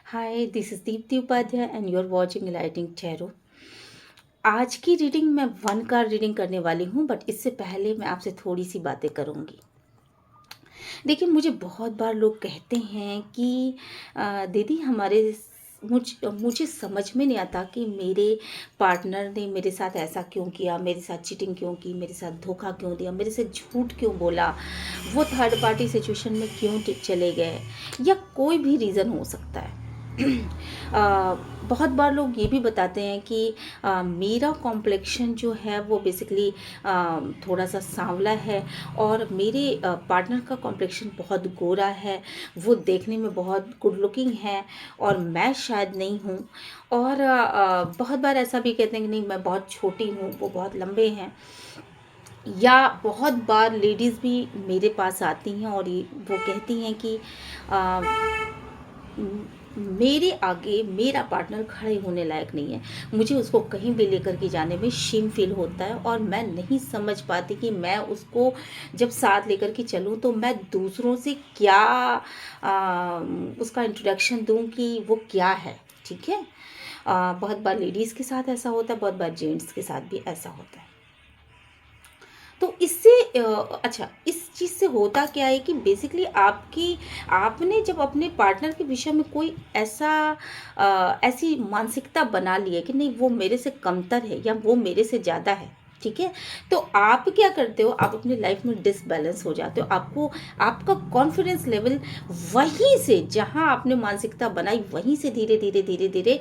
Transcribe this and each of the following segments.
Hi, this is Dipti Upadhyay and you are watching lighting tarot. आज की reading मैं 1 card reading करने वाली हूँ, बट इससे पहले मैं आपसे थोड़ी सी बातें करूँगी। देखिए, मुझे बहुत बार लोग कहते हैं कि दीदी मुझे समझ में नहीं आता कि मेरे पार्टनर ने मेरे साथ ऐसा क्यों किया, मेरे साथ चीटिंग क्यों की, मेरे साथ धोखा क्यों दिया, मेरे से झूठ क्यों बोला, वो थर्ड पार्टी सिचुएशन में क्यों चले गए, या कोई भी रीज़न हो सकता है। बहुत बार लोग ये भी बताते हैं कि मेरा कॉम्प्लेक्शन जो है वो बेसिकली थोड़ा सा सांवला है, और मेरे पार्टनर का कॉम्प्लेक्शन बहुत गोरा है, वो देखने में बहुत गुड लुकिंग है और मैं शायद नहीं हूँ। और बहुत बार ऐसा भी कहते हैं कि नहीं, मैं बहुत छोटी हूँ, वो बहुत लंबे हैं। या बहुत बार लेडीज़ भी मेरे पास आती हैं और वो कहती हैं कि आ, मेरे आगे मेरा पार्टनर खड़े होने लायक नहीं है, मुझे उसको कहीं भी लेकर के जाने में शेम फील होता है, और मैं नहीं समझ पाती कि मैं उसको जब साथ लेकर के चलूँ तो मैं दूसरों से क्या उसका इंट्रोडक्शन दूँ कि वो क्या है। ठीक है, बहुत बार लेडीज़ के साथ ऐसा होता है, बहुत बार जेंट्स के साथ भी ऐसा होता है। तो इससे अच्छा, इस चीज़ से होता क्या है कि बेसिकली आपने जब अपने पार्टनर के विषय में कोई ऐसी मानसिकता बना ली है कि नहीं, वो मेरे से कमतर है या वो मेरे से ज़्यादा है, ठीक है, तो आप क्या करते हो, आप अपनी लाइफ में डिसबैलेंस हो जाते हो। आपको आपका कॉन्फिडेंस लेवल वहीं से, जहाँ आपने मानसिकता बनाई, वहीं से धीरे धीरे धीरे धीरे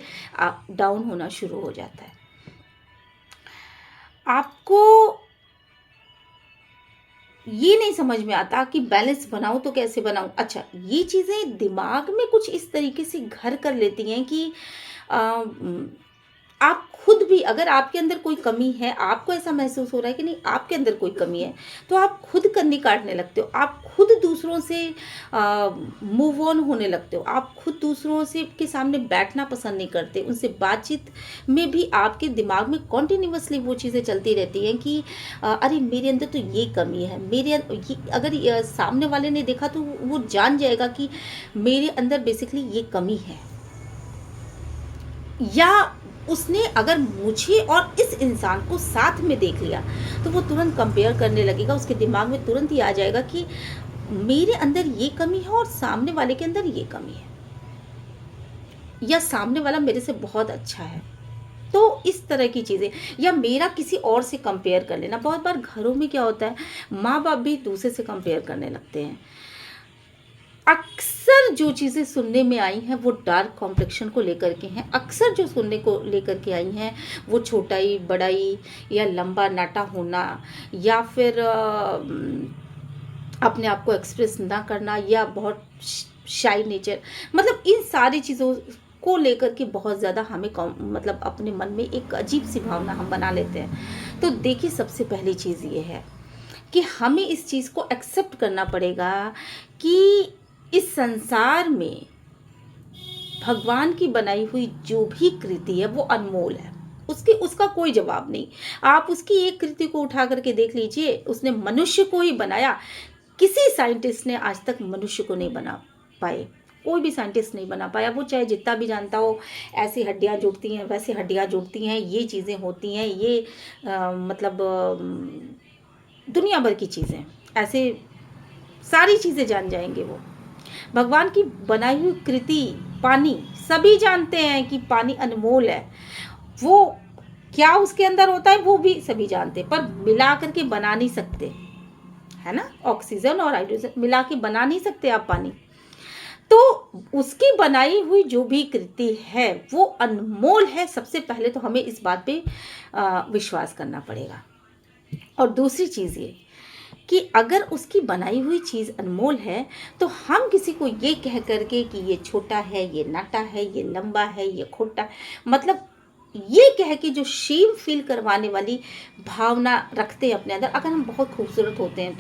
डाउन होना शुरू हो जाता है। आपको ये नहीं समझ में आता कि बैलेंस बनाऊं तो कैसे बनाऊं। अच्छा, ये चीज़ें दिमाग में कुछ इस तरीके से घर कर लेती हैं कि आ, आप खुद भी, अगर आपके अंदर कोई कमी है, आपको ऐसा महसूस हो रहा है कि नहीं आपके अंदर कोई कमी है, तो आप खुद कन्नी काटने लगते हो, आप खुद दूसरों से मूव ऑन होने लगते हो, आप खुद दूसरों से के सामने बैठना पसंद नहीं करते, उनसे बातचीत में भी आपके दिमाग में कॉन्टिन्यूसली वो चीज़ें चलती रहती हैं कि अरे मेरे अंदर तो ये कमी है, अगर सामने वाले ने देखा तो वो जान जाएगा कि मेरे अंदर बेसिकली ये कमी है। या उसने अगर मुझे और इस इंसान को साथ में देख लिया तो वो तुरंत कंपेयर करने लगेगा, उसके दिमाग में तुरंत ही आ जाएगा कि मेरे अंदर ये कमी है और सामने वाले के अंदर ये कमी है, या सामने वाला मेरे से बहुत अच्छा है। तो इस तरह की चीज़ें, या मेरा किसी और से कंपेयर कर लेना। बहुत बार घरों में क्या होता है, माँ बाप भी दूसरे से कंपेयर करने लगते हैं। अक्सर जो चीज़ें सुनने में आई हैं वो डार्क कॉम्प्लेक्शन को लेकर के हैं। अक्सर जो सुनने को लेकर के आई हैं वो छोटाई बड़ाई, या लंबा नाटा होना, या फिर अपने आप को एक्सप्रेस ना करना, या बहुत शाई नेचर, मतलब इन सारी चीज़ों को लेकर के बहुत ज़्यादा हमें मतलब अपने मन में एक अजीब सी भावना हम बना लेते हैं। तो देखिए, सबसे पहली चीज़ ये है कि हमें इस चीज़ को एक्सेप्ट करना पड़ेगा कि इस संसार में भगवान की बनाई हुई जो भी कृति है वो अनमोल है। उसका कोई जवाब नहीं। आप उसकी एक कृति को उठा करके देख लीजिए, उसने मनुष्य को ही बनाया। किसी साइंटिस्ट ने आज तक मनुष्य को नहीं बना पाए, कोई भी साइंटिस्ट नहीं बना पाया, वो चाहे जितना भी जानता हो। ऐसी हड्डियां जुड़ती हैं, वैसे हड्डियां जुड़ती हैं, ये चीज़ें होती हैं, ये मतलब दुनिया भर की चीज़ें, ऐसे सारी चीज़ें जान जाएंगे वो। भगवान की बनाई हुई कृति पानी, सभी जानते हैं कि पानी अनमोल है। वो क्या उसके अंदर होता है वो भी सभी जानते हैं, पर मिला करके बना नहीं सकते, है ना। ऑक्सीजन और हाइड्रोजन मिला के बना नहीं सकते आप पानी। तो उसकी बनाई हुई जो भी कृति है वो अनमोल है। सबसे पहले तो हमें इस बात पे विश्वास करना पड़ेगा। और दूसरी चीज़ ये कि अगर उसकी बनाई हुई चीज़ अनमोल है, तो हम किसी को ये कह करके कि ये छोटा है, ये नाटा है, ये लंबा है, ये खोटा, मतलब ये कह के जो शेम फील करवाने वाली भावना रखते हैं अपने अंदर। अगर हम बहुत खूबसूरत होते हैं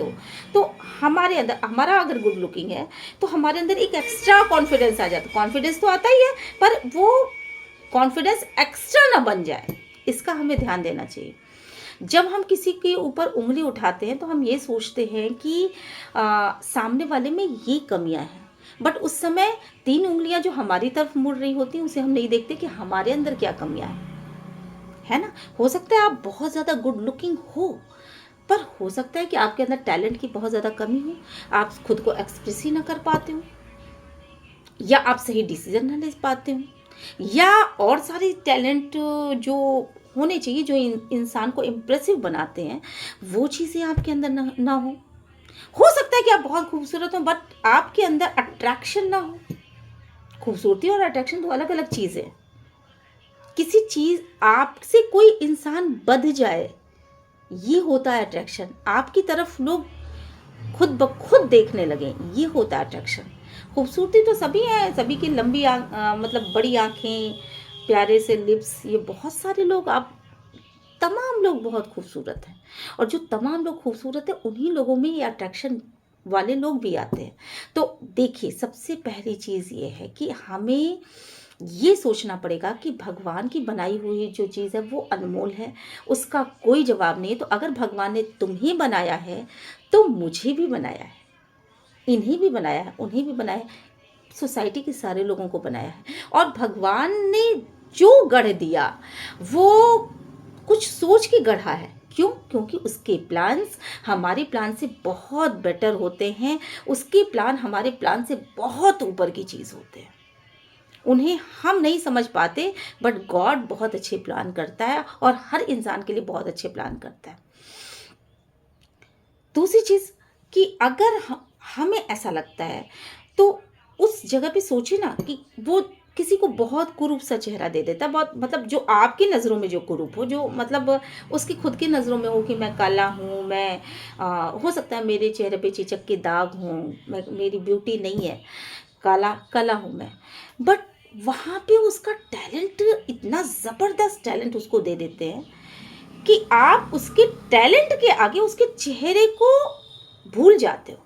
तो हमारे अंदर, हमारा अगर गुड लुकिंग है तो हमारे अंदर एक एक्स्ट्रा कॉन्फिडेंस आ जाता है। कॉन्फिडेंस तो आता ही है, पर वो कॉन्फिडेंस एक्स्ट्रा ना बन जाए, इसका हमें ध्यान देना चाहिए। जब हम किसी के ऊपर उंगली उठाते हैं तो हम ये सोचते हैं कि सामने वाले में ये कमियां हैं, बट उस समय 3 उँगलियां जो हमारी तरफ मुड़ रही होती हैं उसे हम नहीं देखते कि हमारे अंदर क्या कमियां हैं, है ना। हो सकता है आप बहुत ज़्यादा गुड लुकिंग हो, पर हो सकता है कि आपके अंदर टैलेंट की बहुत ज़्यादा कमी हो, आप खुद को एक्सप्रेस ही ना कर पाते हो, या आप सही डिसीजन ना ले पाते हो, या और सारी टैलेंट जो होने चाहिए जो इंसान को इम्प्रेसिव बनाते हैं वो चीज़ें आपके अंदर ना हो सकता है कि आप बहुत खूबसूरत हो बट आपके अंदर अट्रैक्शन ना हो। खूबसूरती और अट्रैक्शन तो अलग अलग चीज़ है। किसी चीज़ आपसे कोई इंसान बध जाए, ये होता है अट्रैक्शन। आपकी तरफ लोग खुद ब खुद देखने लगे, ये होता है अट्रैक्शन। खूबसूरती तो सभी हैं, सभी की लंबी मतलब बड़ी आँखें, प्यारे से लिप्स, ये बहुत सारे लोग, आप तमाम लोग बहुत खूबसूरत हैं। और जो तमाम लोग खूबसूरत हैं उन्हीं लोगों में ये अट्रैक्शन वाले लोग भी आते हैं। तो देखिए, सबसे पहली चीज़ ये है कि हमें ये सोचना पड़ेगा कि भगवान की बनाई हुई जो चीज़ है वो अनमोल है, उसका कोई जवाब नहीं है। तो अगर भगवान ने तुम्हें बनाया है तो मुझे भी बनाया है, इन्हें भी बनाया है, उन्हें भी बनाया है, सोसाइटी के सारे लोगों को बनाया है। और भगवान ने जो गढ़ दिया वो कुछ सोच के गढ़ा है। क्यों? क्योंकि उसके प्लान्स हमारे प्लान से बहुत बेटर होते हैं, उसके प्लान हमारे प्लान से बहुत ऊपर की चीज़ होते हैं। उन्हें हम नहीं समझ पाते बट गॉड बहुत अच्छे प्लान करता है और हर इंसान के लिए बहुत अच्छे प्लान करता है। दूसरी चीज़ कि अगर हमें ऐसा लगता है तो उस जगह पे सोचे ना कि वो किसी को बहुत कुरूप सा चेहरा दे देता है, बहुत मतलब जो आपकी नज़रों में जो कुरूप हो, जो मतलब उसकी खुद की नज़रों में हो कि मैं काला हूँ, मैं हो सकता है मेरे चेहरे पे चेचक के दाग हों, मेरी ब्यूटी नहीं है, काला हूँ मैं, बट वहाँ पे उसका टैलेंट, इतना ज़बरदस्त टैलेंट उसको दे देते हैं कि आप उसके टैलेंट के आगे उसके चेहरे को भूल जाते हो।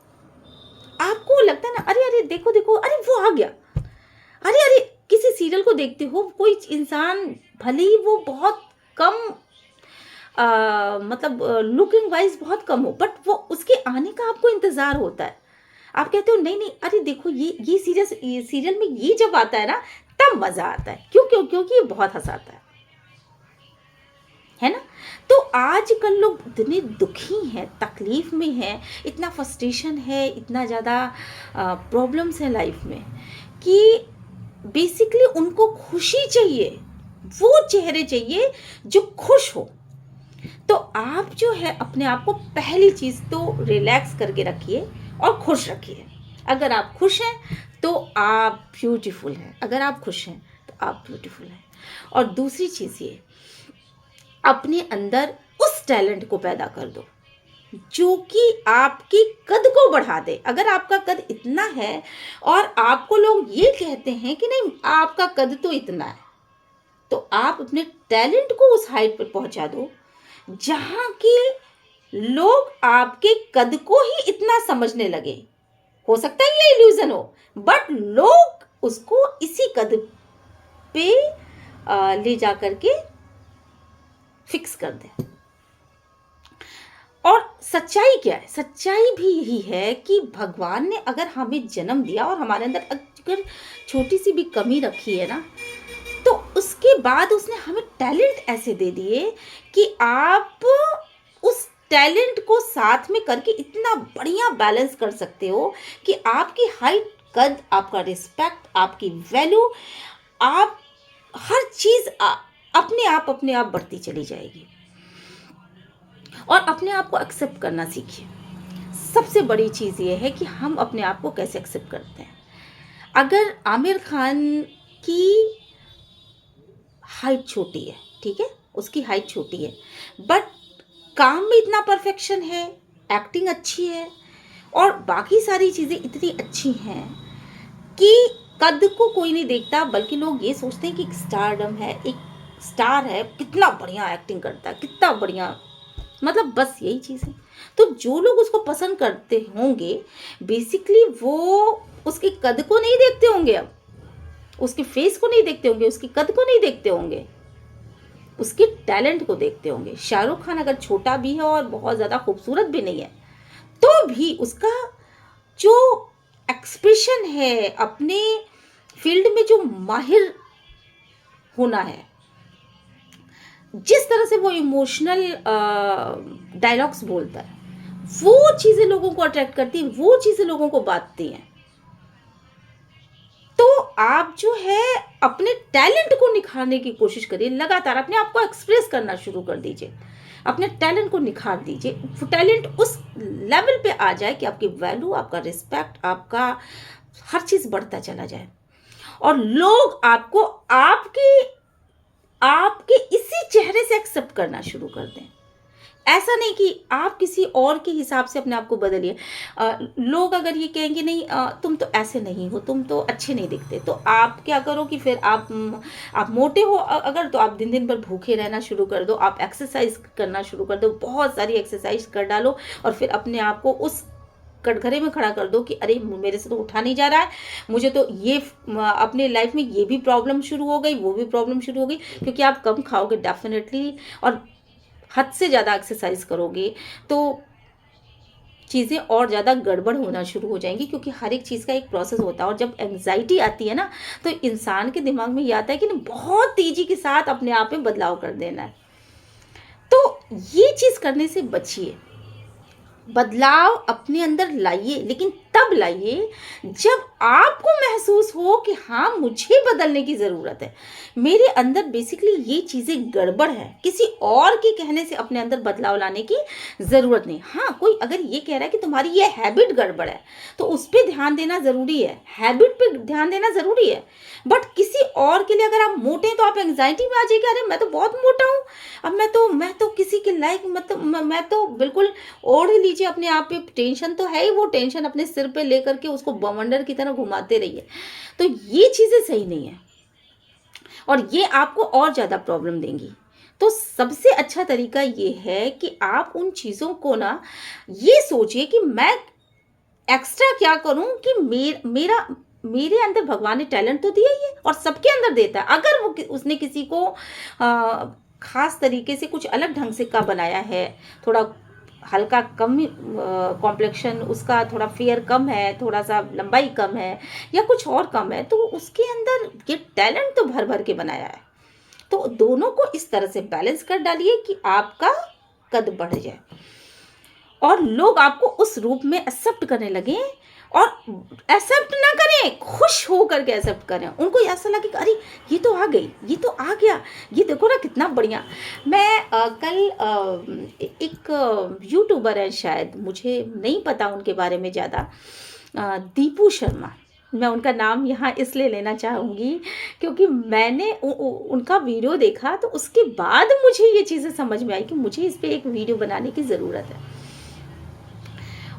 आपको लगता है ना, अरे अरे देखो देखो, अरे वो आ गया, अरे अरे किसी सीरियल को देखते हो, कोई इंसान भले ही वो बहुत कम मतलब लुकिंग वाइज बहुत कम हो बट वो उसके आने का आपको इंतज़ार होता है। आप कहते हो नहीं नहीं, अरे देखो ये सीरियल में ये जब आता है ना तब मज़ा आता है। क्यों क्यों? क्योंकि ये बहुत हंसाता है ना। तो आजकल लोग इतने दुखी हैं, तकलीफ में हैं, इतना फ्रस्ट्रेशन है, इतना ज़्यादा प्रॉब्लम्स हैं लाइफ में कि बेसिकली उनको खुशी चाहिए, वो चेहरे चाहिए जो खुश हो। तो आप जो है अपने आप को पहली चीज़ तो रिलैक्स करके रखिए और खुश रखिए। अगर आप खुश हैं तो आप ब्यूटीफुल हैं, अगर आप खुश हैं तो आप ब्यूटीफुल हैं। और दूसरी चीज़ ये, अपने अंदर उस टैलेंट को पैदा कर दो जो कि आपकी कद को बढ़ा दे। अगर आपका कद इतना है और आपको लोग ये कहते हैं कि नहीं आपका कद तो इतना है, तो आप अपने टैलेंट को उस हाइट पर पहुंचा दो जहां कि लोग आपके कद को ही इतना समझने लगे। हो सकता है ये इल्यूजन हो बट लोग उसको इसी कद पे ले जा करके फिक्स कर दें। और सच्चाई क्या है? सच्चाई भी यही है कि भगवान ने अगर हमें जन्म दिया और हमारे अंदर अगर छोटी सी भी कमी रखी है ना, तो उसके बाद उसने हमें टैलेंट ऐसे दे दिए कि आप उस टैलेंट को साथ में करके इतना बढ़िया बैलेंस कर सकते हो कि आपकी हाइट, कद, आपका रिस्पेक्ट, आपकी वैल्यू, आप हर चीज़ अपने आप बढ़ती चली जाएगी। और अपने आप को एक्सेप्ट करना सीखिए। सबसे बड़ी चीज़ ये है कि हम अपने आप को कैसे एक्सेप्ट करते हैं। अगर आमिर खान की हाइट छोटी है, ठीक है, उसकी हाइट छोटी है बट काम में इतना परफेक्शन है, एक्टिंग अच्छी है और बाकी सारी चीज़ें इतनी अच्छी हैं कि कद को कोई नहीं देखता, बल्कि लोग ये सोचते हैं कि एक स्टारडम है, एक स्टार है, कितना बढ़िया एक्टिंग करता है, कितना बढ़िया, मतलब बस यही चीज़ है। तो जो लोग उसको पसंद करते होंगे बेसिकली वो उसके कद को नहीं देखते होंगे, अब उसके फेस को नहीं देखते होंगे, उसकी कद को नहीं देखते होंगे, उसके टैलेंट को देखते होंगे। शाहरुख खान अगर छोटा भी है और बहुत ज़्यादा खूबसूरत भी नहीं है तो भी उसका जो एक्सप्रेशन है, अपने फील्ड में जो माहिर होना है, जिस तरह से वो इमोशनल डायलॉग्स बोलता है, वो चीज़ें लोगों को अट्रैक्ट करती हैं, वो चीज़ें लोगों को बांधती हैं। तो आप जो है अपने टैलेंट को निखारने की कोशिश करिए, लगातार अपने आप को एक्सप्रेस करना शुरू कर दीजिए, अपने टैलेंट को निखार दीजिए। वो टैलेंट उस लेवल पे आ जाए कि आपकी वैल्यू, आपका रिस्पेक्ट, आपका हर चीज़ बढ़ता चला जाए और लोग आपको आपके इसी चेहरे से एक्सेप्ट करना शुरू कर दें। ऐसा नहीं कि आप किसी और के हिसाब से अपने आप को बदलिए। लोग अगर ये कहेंगे नहीं तुम तो ऐसे नहीं हो, तुम तो अच्छे नहीं दिखते, तो आप क्या करो कि फिर आप मोटे हो अगर, तो आप दिन दिन भर भूखे रहना शुरू कर दो, आप एक्सरसाइज करना शुरू कर दो, बहुत सारी एक्सरसाइज कर डालो और फिर अपने आप को उस कटघरे में खड़ा कर दो कि अरे मेरे से तो उठा नहीं जा रहा है, मुझे तो ये अपने लाइफ में ये भी प्रॉब्लम शुरू हो गई, वो भी प्रॉब्लम शुरू हो गई। क्योंकि आप कम खाओगे डेफिनेटली और हद से ज़्यादा एक्सरसाइज करोगे तो चीज़ें और ज़्यादा गड़बड़ होना शुरू हो जाएंगी, क्योंकि हर एक चीज़ का एक प्रोसेस होता है। और जब एंग्जाइटी आती है ना, तो इंसान के दिमाग में ये आता है कि बहुत तेज़ी के साथ अपने आप में बदलाव कर देना है। तो ये चीज़ करने से बचिए, बदलाव अपने अंदर लाइए, लेकिन तब लाइए जब आपको महसूस हो कि हाँ मुझे बदलने की ज़रूरत है, मेरे अंदर बेसिकली ये चीज़ें गड़बड़ है, किसी और के कहने से अपने अंदर बदलाव लाने की ज़रूरत नहीं। हाँ, कोई अगर ये कह रहा है कि तुम्हारी ये हैबिट गड़बड़ है, तो उस पर ध्यान देना ज़रूरी है, हैबिट पे ध्यान देना ज़रूरी है। बट किसी और के लिए अगर आप मोटे हैं तो आप एंग्जाइटी में आ जाइए, अरे मैं तो बहुत मोटा हूँ, अब मैं तो किसी के लायक, मतलब मैं तो बिल्कुल, ओढ़ लीजिए अपने आप पे, टेंशन तो है ही, वो टेंशन अपने सिर पे लेकर के उसको बवंडर की तरह घुमाते रहिए। तो ये चीज़ें सही नहीं है और ये आपको और ज़्यादा प्रॉब्लम देंगी। तो सबसे अच्छा तरीका ये है कि आप उन चीज़ों को ना ये सोचिए कि मैं एक्स्ट्रा क्या करूं कि मेरे अंदर भगवान ने टैलेंट तो दिया ही है और सबके अंदर देता है। अगर वो उसने किसी को खास तरीके से कुछ अलग ढंग से का बनाया है, थोड़ा हल्का कम कॉम्प्लेक्शन उसका, थोड़ा फेयर कम है, थोड़ा सा लंबाई कम है या कुछ और कम है, तो उसके अंदर ये टैलेंट तो भर भर के बनाया है। तो दोनों को इस तरह से बैलेंस कर डालिए कि आपका कद बढ़ जाए और लोग आपको उस रूप में एक्सेप्ट करने लगे। और एक्सेप्ट ना करें, खुश हो करके एक्सेप्ट करें। उनको ऐसा लगे कि अरे ये तो आ गई, ये तो आ गया, ये देखो ना कितना बढ़िया। मैं कल एक यूट्यूबर है, शायद मुझे नहीं पता उनके बारे में ज़्यादा, दीपू शर्मा, मैं उनका नाम यहाँ इसलिए लेना चाहूँगी क्योंकि मैंने उनका वीडियो देखा, तो उसके बाद मुझे ये चीज़ें समझ में आई कि मुझे इस पर एक वीडियो बनाने की ज़रूरत है।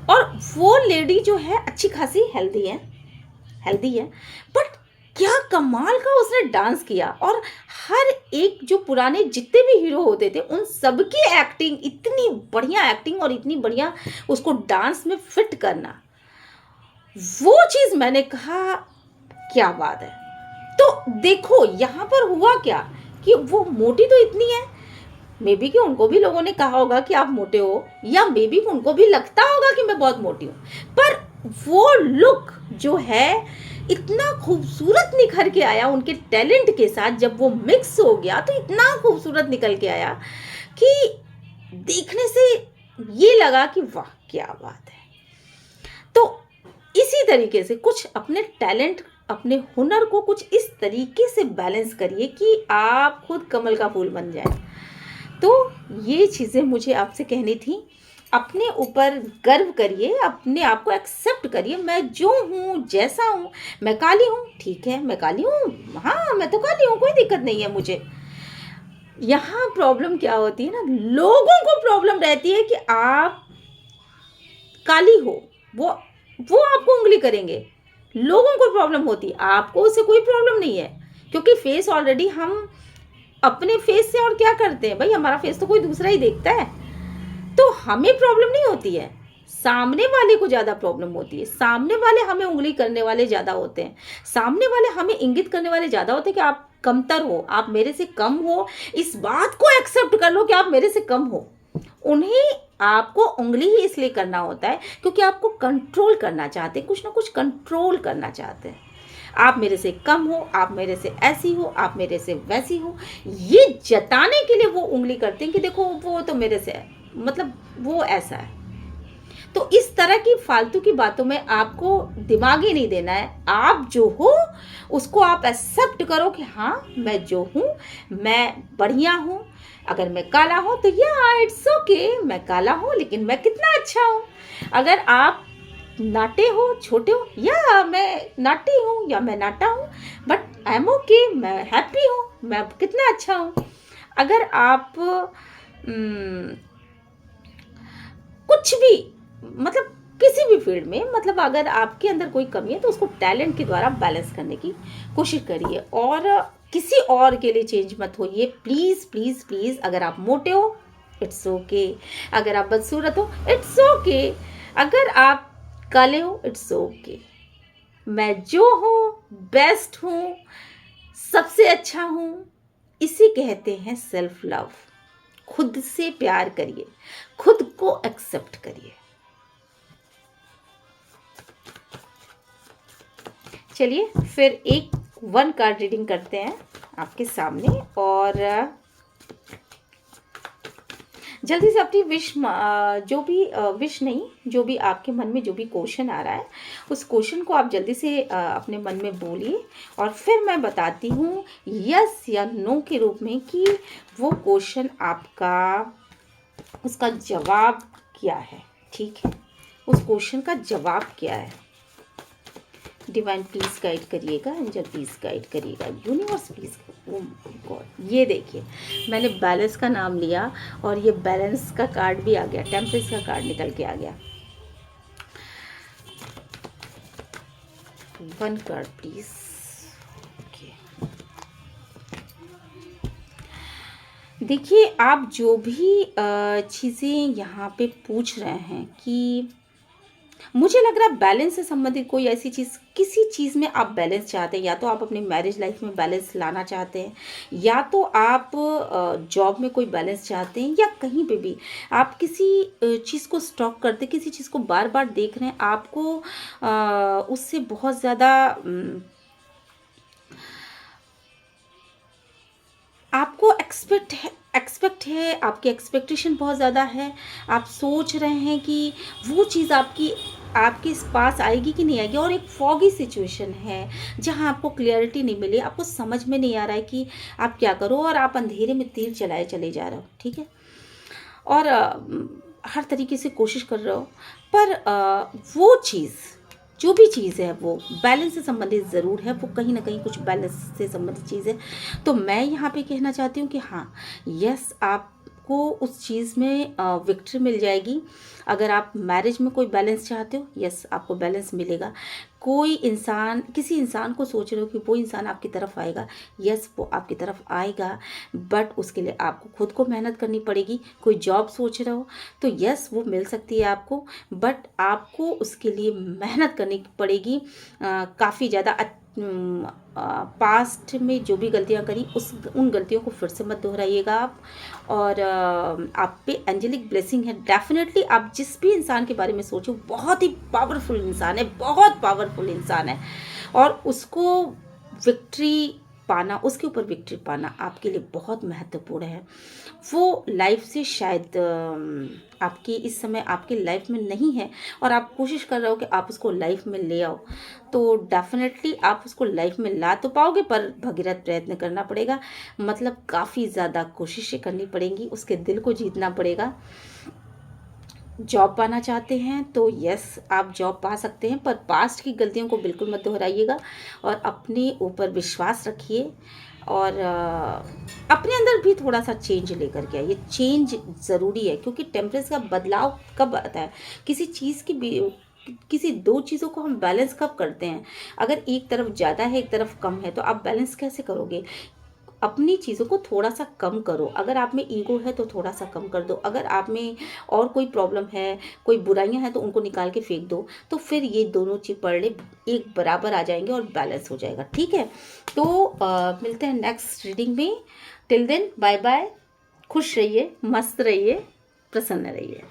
और वो लेडी जो है अच्छी खासी हेल्दी है, बट क्या कमाल का उसने डांस किया। और हर एक जो पुराने जितने भी हीरो होते थे उन सबकी एक्टिंग, इतनी बढ़िया एक्टिंग और इतनी बढ़िया उसको डांस में फिट करना, वो चीज़ मैंने कहा क्या बात है। तो देखो यहाँ पर हुआ क्या कि वो मोटी तो इतनी है, मे बी कि उनको भी लोगों ने कहा होगा कि आप मोटे हो, या मे बी उनको भी लगता होगा कि मैं बहुत मोटी हूँ, पर वो लुक जो है इतना खूबसूरत निखर के आया उनके टैलेंट के साथ। जब वो मिक्स हो गया तो इतना खूबसूरत निकल के आया कि देखने से ये लगा कि वाह क्या बात है। तो इसी तरीके से कुछ अपने टैलेंट, अपने हुनर को कुछ इस तरीके से बैलेंस करिए कि आप खुद कमल का फूल बन जाए। तो ये चीज़ें मुझे आपसे कहनी थी। अपने ऊपर गर्व करिए, अपने आप को एक्सेप्ट करिए, मैं जो हूँ, जैसा हूँ। मैं काली हूँ, ठीक है, मैं काली हूँ, हाँ मैं तो काली हूँ, कोई दिक्कत नहीं है मुझे। यहाँ प्रॉब्लम क्या होती है ना, लोगों को प्रॉब्लम रहती है कि आप काली हो, वो आपको उंगली करेंगे। लोगों को प्रॉब्लम होती है, आपको उससे कोई प्रॉब्लम नहीं है, क्योंकि फेस ऑलरेडी हम अपने फेस से और क्या करते हैं भाई, हमारा फेस तो कोई दूसरा ही देखता है, तो हमें प्रॉब्लम नहीं होती है, सामने वाले को ज़्यादा प्रॉब्लम होती है। सामने वाले हमें उंगली करने वाले ज़्यादा होते हैं, सामने वाले हमें इंगित करने वाले ज़्यादा होते हैं कि आप कमतर हो, आप मेरे से कम हो। इस बात को एक्सेप्ट कर लो कि आप मेरे से कम हो। उन्हें आपको उंगली ही इसलिए करना होता है क्योंकि आपको कंट्रोल करना चाहते हैं, कुछ ना कुछ कंट्रोल करना चाहते हैं। आप मेरे से कम हो, आप मेरे से ऐसी हो, आप मेरे से वैसी हो, ये जताने के लिए वो उंगली करते हैं कि देखो वो तो मेरे से है, मतलब वो ऐसा है। तो इस तरह की फालतू की बातों में आपको दिमाग ही नहीं देना है। आप जो हो उसको आप एक्सेप्ट करो कि हाँ मैं जो हूँ मैं बढ़िया हूँ। अगर मैं काला हूँ तो या इट्स ओके, मैं काला हूँ लेकिन मैं कितना अच्छा हूँ। अगर आप नाटे हो, छोटे हो, या मैं नाटी हूँ या मैं नाटा हूँ, बट आई एम ओके, मैं हैप्पी हूँ, मैं कितना अच्छा हूँ। अगर आप कुछ भी मतलब किसी भी फील्ड में, मतलब अगर आपके अंदर कोई कमी है तो उसको टैलेंट के द्वारा बैलेंस करने की कोशिश करिए और किसी और के लिए चेंज मत होइए, प्लीज़ प्लीज़ प्लीज़। अगर आप मोटे हो इट्स ओके, अगर आप बदसूरत हो इट्स ओके, अगर आप काले हो इट्स ओके। मैं जो हूँ बेस्ट हूँ, सबसे अच्छा हूँ। इसी कहते हैं सेल्फ लव। खुद से प्यार करिए, खुद को एक्सेप्ट करिए। चलिए फिर एक 1 कार्ड रीडिंग करते हैं आपके सामने और जल्दी से अपनी विश, जो भी विश नहीं, जो भी आपके मन में जो भी क्वेश्चन आ रहा है उस क्वेश्चन को आप जल्दी से अपने मन में बोलिए और फिर मैं बताती हूँ यस या नो के रूप में कि वो क्वेश्चन आपका, उसका जवाब क्या है। ठीक है, उस क्वेश्चन का जवाब क्या है। डिवाइन प्लीज गाइड करिएगा, एंजल प्लीज गाइड करिएगा, universe please. Oh my God, ये देखिए मैंने बैलेंस का नाम लिया और ये बैलेंस का कार्ड भी आ गया, टेम्परेस का कार्ड निकल के आ गया। 1 कार्ड प्लीज। देखिए आप जो भी चीज़ें यहाँ पे पूछ रहे हैं कि मुझे लग रहा है बैलेंस से संबंधित कोई ऐसी चीज़, किसी चीज़ में आप बैलेंस चाहते हैं, या तो आप अपनी मैरिज लाइफ में बैलेंस लाना चाहते हैं, या तो आप जॉब में कोई बैलेंस चाहते हैं, या कहीं पे भी आप किसी चीज़ को स्टॉक करते, किसी चीज़ को बार बार देख रहे हैं, आपको उससे बहुत ज़्यादा आपको एक्सपेक्ट है, आपकी एक्सपेक्टेशन बहुत ज़्यादा है। आप सोच रहे हैं कि वो चीज़ आपके इस पास आएगी कि नहीं आएगी, और एक फॉगी सिचुएशन है जहां आपको क्लियरिटी नहीं मिली, आपको समझ में नहीं आ रहा है कि आप क्या करो, और आप अंधेरे में तीर चलाए चले जा रहे हो। ठीक है, और हर तरीके से कोशिश कर रहे हो, पर वो चीज़, जो भी चीज़ है वो बैलेंस से संबंधित ज़रूर है, वो कहीं ना कहीं कुछ बैलेंस से संबंधित चीज़ है। तो मैं यहाँ पे कहना चाहती हूँ कि हाँ यस, आपको उस चीज़ में विक्ट्री मिल जाएगी। अगर आप मैरिज में कोई बैलेंस चाहते हो, यस आपको बैलेंस मिलेगा। कोई इंसान, किसी इंसान को सोच रहे हो कि वो इंसान आपकी तरफ आएगा, यस वो आपकी तरफ आएगा, बट उसके लिए आपको खुद को मेहनत करनी पड़ेगी। कोई जॉब सोच रहे हो तो यस वो मिल सकती है आपको, बट आपको उसके लिए मेहनत करनी पड़ेगी काफ़ी ज़्यादा। पास्ट में जो भी गलतियां करी उन गलतियों को फिर से मत दोहराइएगा आप। और आप पे एंजेलिक ब्लेसिंग है डेफिनेटली। आप जिस भी इंसान के बारे में सोचो, बहुत ही पावरफुल इंसान है, बहुत पावरफुल इंसान है, और उसको विक्ट्री पाना, उसके ऊपर विक्ट्री पाना आपके लिए बहुत महत्वपूर्ण है। वो लाइफ से शायद आपकी इस समय आपकी लाइफ में नहीं है, और आप कोशिश कर रहे हो कि आप उसको लाइफ में ले आओ, तो डेफिनेटली आप उसको लाइफ में ला तो पाओगे, पर भगीरथ प्रयत्न करना पड़ेगा। मतलब काफ़ी ज़्यादा कोशिशें करनी पड़ेंगी, उसके दिल को जीतना पड़ेगा। जॉब पाना चाहते हैं तो यस आप जॉब पा सकते हैं, पर पास्ट की गलतियों को बिल्कुल मत दोहराइएगा, और अपने ऊपर विश्वास रखिए, और अपने अंदर भी थोड़ा सा चेंज लेकर के आइए। चेंज ज़रूरी है, क्योंकि टेम्परेचर का बदलाव कब आता है, किसी चीज़ की किसी दो चीज़ों को हम बैलेंस कब करते हैं। अगर एक तरफ ज़्यादा है एक तरफ कम है, तो आप बैलेंस कैसे करोगे। अपनी चीज़ों को थोड़ा सा कम करो। अगर आप में ईगो है तो थोड़ा सा कम कर दो, अगर आप में और कोई प्रॉब्लम है, कोई बुराइयां हैं, तो उनको निकाल के फेंक दो, तो फिर ये दोनों चीज़ पढ़े एक बराबर आ जाएंगे और बैलेंस हो जाएगा। ठीक है, तो मिलते हैं नेक्स्ट रीडिंग में। टिल देन बाय बाय, खुश रहिए, मस्त रहिए, प्रसन्न रहिए।